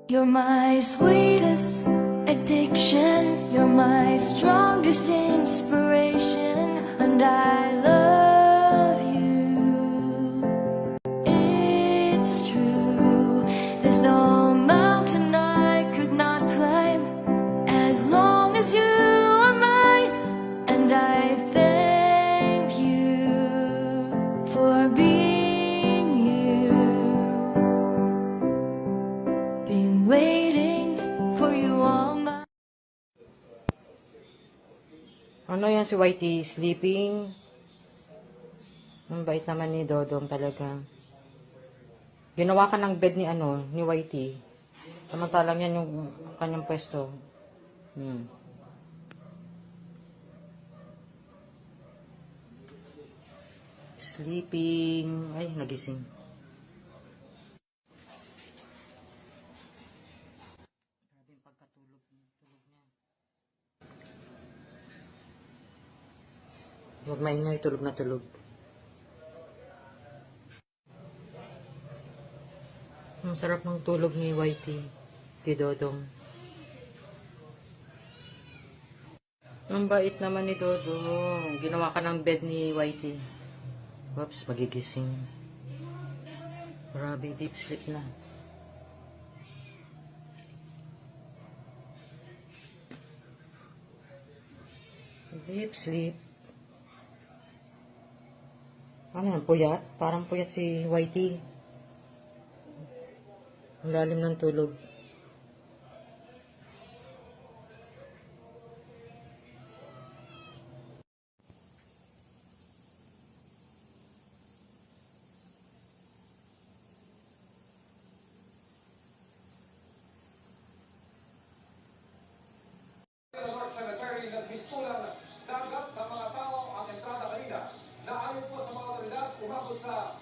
You're my sweetest addiction, you're my strongest inspiration, and I love you. It's true, there's no mountain I could not climb as long as you are mine, and I thank you for being you. Been waiting for you all my... Ano yan si Whitey? Sleeping? Ang bait naman ni Dodong talaga. Ginawa ka ng bed ni Whitey. Samantalang yan yung kanyang pwesto. Sleeping. Ay, nagising. Huwag maingay, tulog na tulog. Ang sarap ng tulog ni Whitey, kay Dodong. Ang bait naman ni Dodong. Ginawa ka ng bed ni Whitey. Oops, magigising. Grabe, deep sleep na. Deep sleep. Ano yan, puyat? Parang puyat si Whitey. Ang lalim ng tulog. Cemetery nagbistulang dagat ng mga tao ang entrada kanina na ayon po sa mga otoridad umabot sa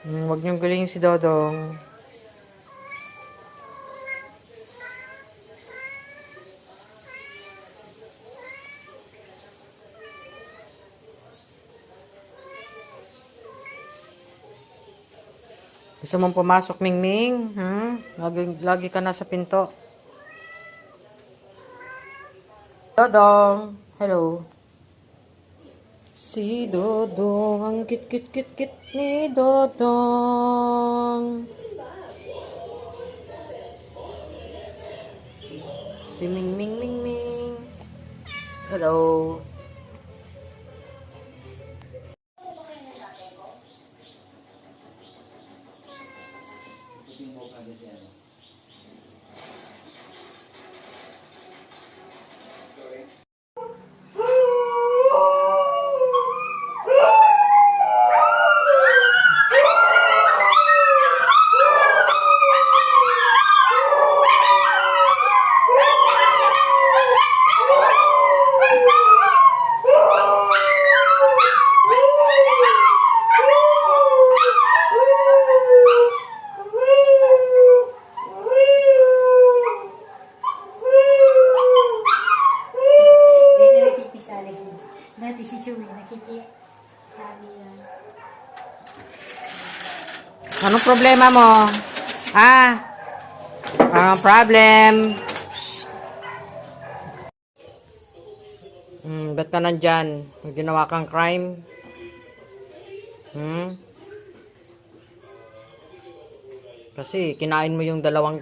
Huwag niyong gulingin si Dodong. Gusto mong pumasok, Mingming? Lagi ka na sa pinto. Dodong! Hello. Si Dodong, ang kit-kit-kit-kit ni Dodong. Si Ming. Hello. Dati si Chewy nakikisali yan. Anong problema mo? Anong problem? Ba't ka nandyan? Ginawa kang crime? Kasi kinain mo yung dalawang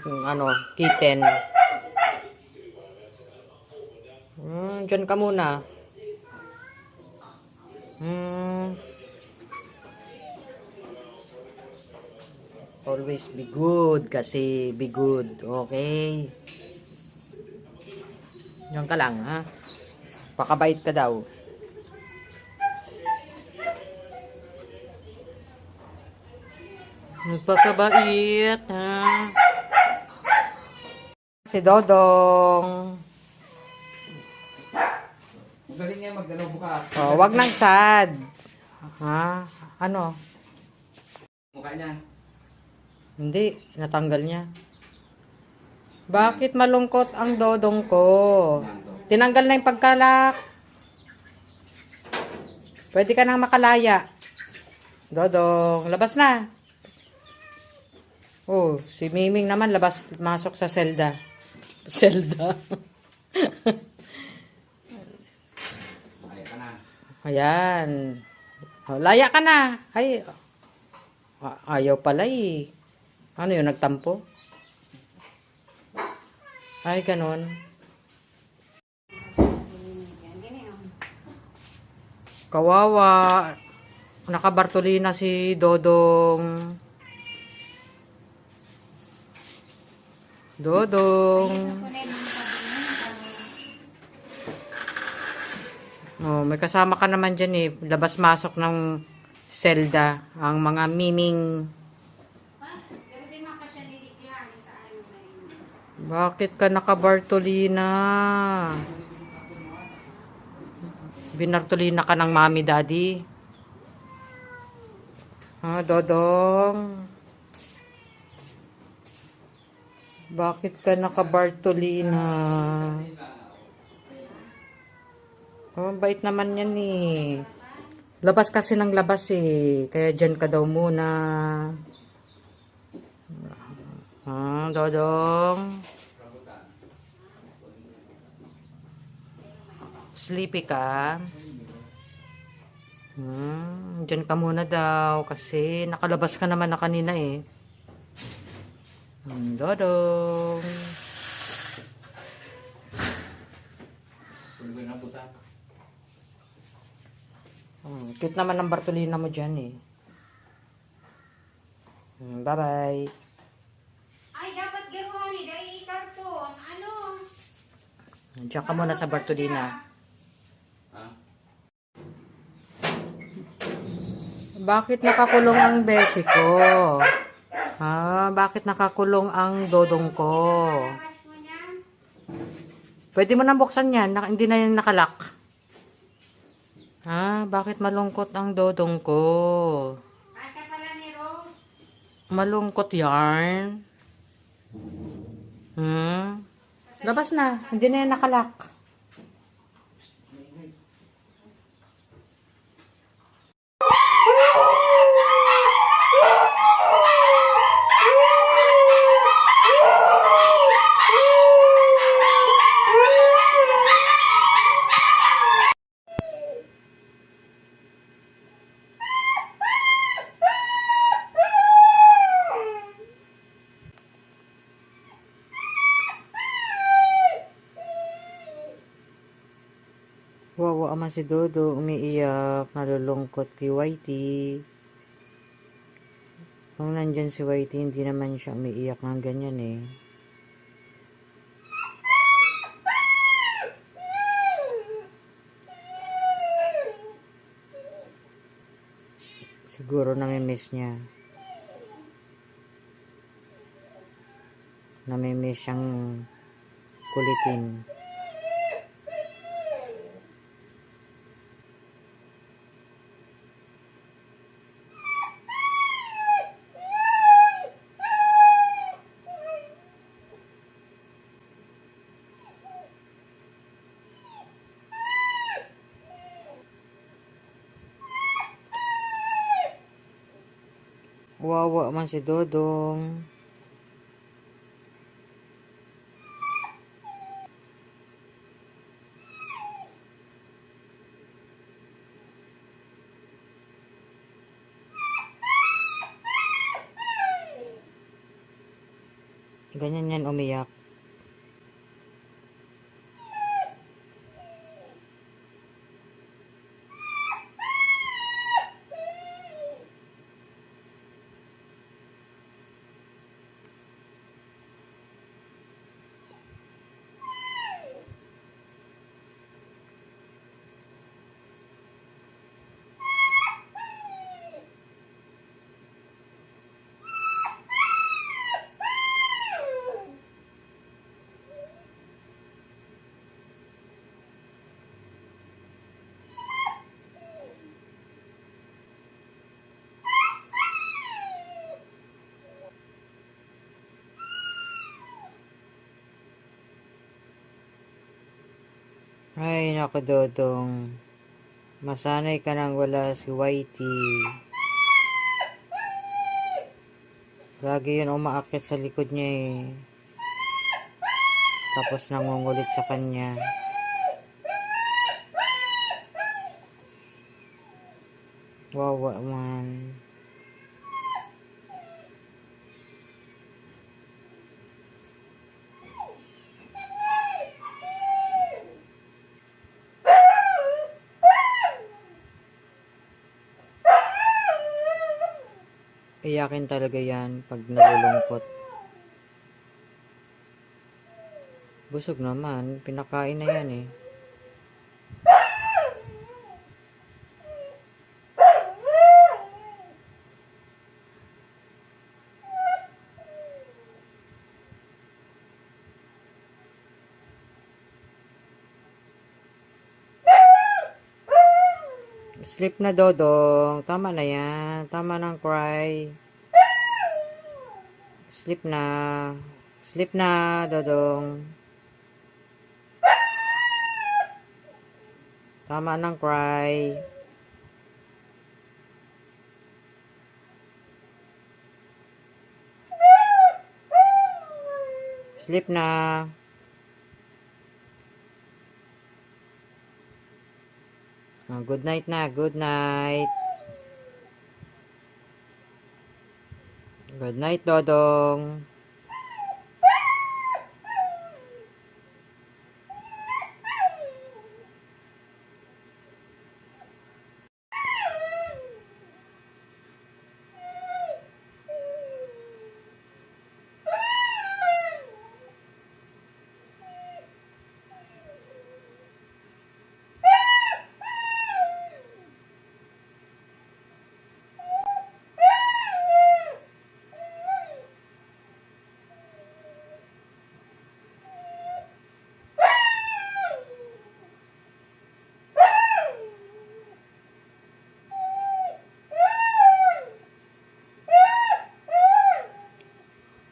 kitten. Dyan ka muna. Always be good kasi be good, okay? Diyan ka lang, ha? Pakabait ka daw. Nagpakabait, ha? Si Dodong. Galing nga magdalaw bukas. Oh, wag nang sad. Ha? Ano? Mukha niya. Hindi, natanggal niya. Bakit malungkot ang dodong ko? Tinanggal na yung pagkalak. Pwede ka nang makalaya. Dodong, labas na. Oh, si Miming naman labas, masok sa selda. Selda. Ay, ka na. Ayan. Oh, laya ka na. Ay, ayaw pala eh. Ano yun, nagtampo? Ay, ganun. Kawawa. Nakabartolina si Dodong. Dodong. Oh, may kasama ka naman dyan eh. Labas-masok ng selda. Ang mga miming. Bakit ka nakabartolina? Binartolina ka ng mami, daddy. Ha, Dodong? Bakit ka nakabartolina? Oh, bait naman yan eh. Labas kasi ng labas eh. Kaya dyan ka daw muna. Ah, Dodong. Sleepy ka? Dyan ka muna daw kasi nakalabas ka naman na kanina eh. Dodong. Pulgo na buta. Cute naman ang Bartolina mo dyan eh. Bye-bye. Ay, dapat gano'n ni dahil karton. Ano? Diyan ka muna sa Bartolina. Ha? Bakit nakakulong ang beshi ko? Ha? Bakit nakakulong ang dodong ko? Labas mo niyan. Pwede mo nang buksan yan. Hindi na yan nakalak. Ha? Bakit malungkot ang dodong ko? Asa pala ni Rose. Malungkot yarn. Labas na. Hindi na yan nakalak. Wawa naman si Dodo, umiiyak, nalulungkot kay Whitey. Kung nandyan si Whitey, hindi naman siya umiiyak ng ganyan eh. Siguro namimiss niya. Namimiss siyang kulitin. Wawa man si Dodong. Ganyan yan umiyak. Ay, naku, Dodong. Masanay ka nang wala si Whitey. Lagi yun umaakit sa likod niya eh. Tapos nangungulit sa kanya. Wawa man. Iyakin talaga yan pag nalulungkot. Busog naman. Pinakain na yan eh. Sleep na, Dodong. Tama na yan. Tama ng cry. Sleep na. Sleep na, Dodong. Tama ng cry. Sleep na. Good night na. Good night. Good night, Dodong.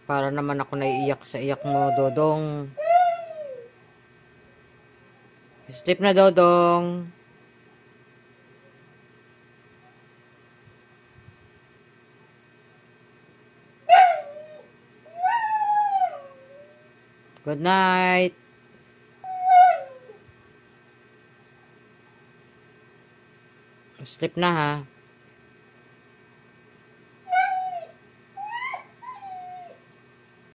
Para naman ako naiiyak sa iyak mo, Dodong. Sleep na, Dodong. Good night. Sleep na ha.